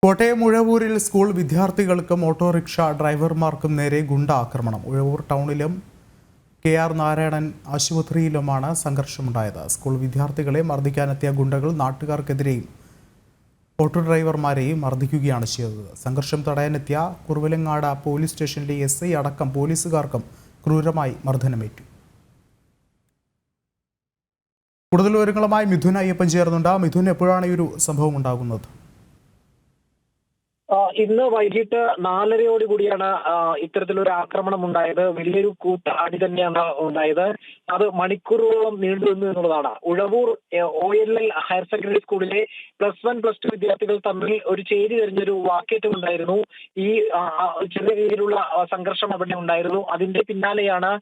Kottayam ഉഴവൂരിൽ school വിദ്യാർത്ഥികൾക്കും autorickshaw ഡ്രൈവർമാർക്കും നേരെ ഗുണ്ടാക്രമണം. Uzhavoor ടൗണിലും KR Narayanan ആശുപത്രിയിലുമാണ് സംഘർഷമുണ്ടായത്. School വിദ്യാർത്ഥികളെ മർദ്ദിക്കാനെത്തിയ ഗുണ്ടകൾ നാട്ടുകാർക്കെതിരെയും ഓട്ടോ ഡ്രൈവർമാരെയും മർദ്ദിക്കുകയാണ് ചെയ്തത്. സംഘർഷം തടയാനെത്തിയ കുറുവലങ്ങാട് പോലീസ് സ്റ്റേഷനിലെ SI അടക്കം പോലീസുകാർക്കും ക്രൂരമായി മർദ്ദനമേറ്റു. കൂടുതൽ വിവരങ്ങളുമായി മിഥുൻ അയ്യപ്പൻ ചേർന്നുണ്ട്. മിഥുൻ, എപ്പോഴാണ് ഈ ഒരു സംഭവം ഉണ്ടാകുന്നത്? ഇന്ന് വൈകിട്ട് 4:30 കൂടിയാണ് ഇത്തരത്തിലൊരു ആക്രമണം ഉണ്ടായത്. വലിയൊരു കൂട്ടഅടി തന്നെയാണ് ഉണ്ടായത്. അത് മണിക്കൂറുകളോളം നീണ്ടു നിന്നു എന്നുള്ളതാണ്. ഉഴവൂർ OLL ഹയർ സെക്കൻഡറി സ്കൂളിലെ +1, +2 വിദ്യാർത്ഥികൾ തമ്മിൽ ഒരു ചേരി തിരിഞ്ഞൊരു വാക്കേറ്റം ഉണ്ടായിരുന്നു. ഈ ചെറിയ രീതിയിലുള്ള സംഘർഷം അവിടെ ഉണ്ടായിരുന്നു. അതിന്റെ പിന്നാലെയാണ്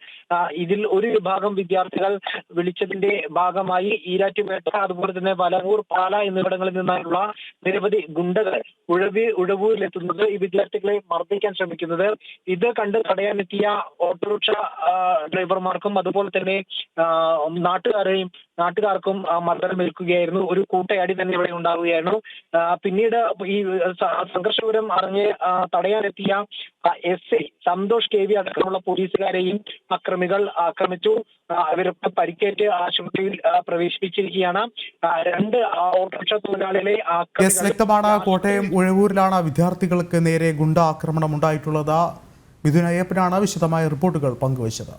ഇതിൽ ഒരു വിഭാഗം വിദ്യാർത്ഥികൾ വിളിച്ചതിന്റെ ഭാഗമായി ഈരാറ്റുപേട്ട, അതുപോലെ തന്നെ വലവൂർ, പാല എന്നിവിടങ്ങളിൽ നിന്നുള്ള നിരവധി ഗുണ്ടകൾ ഉഴവൂരിലെത്തുന്നത്, ഈ വിദ്യാർത്ഥികളെ മർദ്ദിക്കാൻ ശ്രമിക്കുന്നത്. ഇത് കണ്ട് തടയാനെത്തിയ ഓട്ടോറിക്ഷ ഡ്രൈവർമാർക്കും അതുപോലെ തന്നെ നാട്ടുകാർക്കും മർദ്ദനമേൽക്കുകയായിരുന്നു. ഒരു കൂട്ടയടി തന്നെ ഇവിടെ ഉണ്ടാവുകയായിരുന്നു. പിന്നീട് ഈ സംഘർഷപരം അറിഞ്ഞ് തടയാനെത്തിയ SI സന്തോഷ് KV അടക്കമുള്ള പോലീസുകാരെയും അക്രമികൾ ആക്രമിച്ചു. അവരൊക്കെ പരിക്കേറ്റ് ആശുപത്രിയിൽ പ്രവേശിപ്പിച്ചിരിക്കുകയാണ്. 2 ഓട്ടോറിക്ഷ തൊഴിലാളികളെ വ്യക്തമാണ്. കോട്ടയം ഉഴവൂരിലാണ് വിദ്യാർത്ഥികൾക്ക് നേരെ ഗുണ്ടാക്രമണം ഉണ്ടായിട്ടുള്ളത്. മിഥുൻ അയ്യപ്പനാണ് വിശദമായ റിപ്പോർട്ടുകൾ പങ്കുവച്ചത്.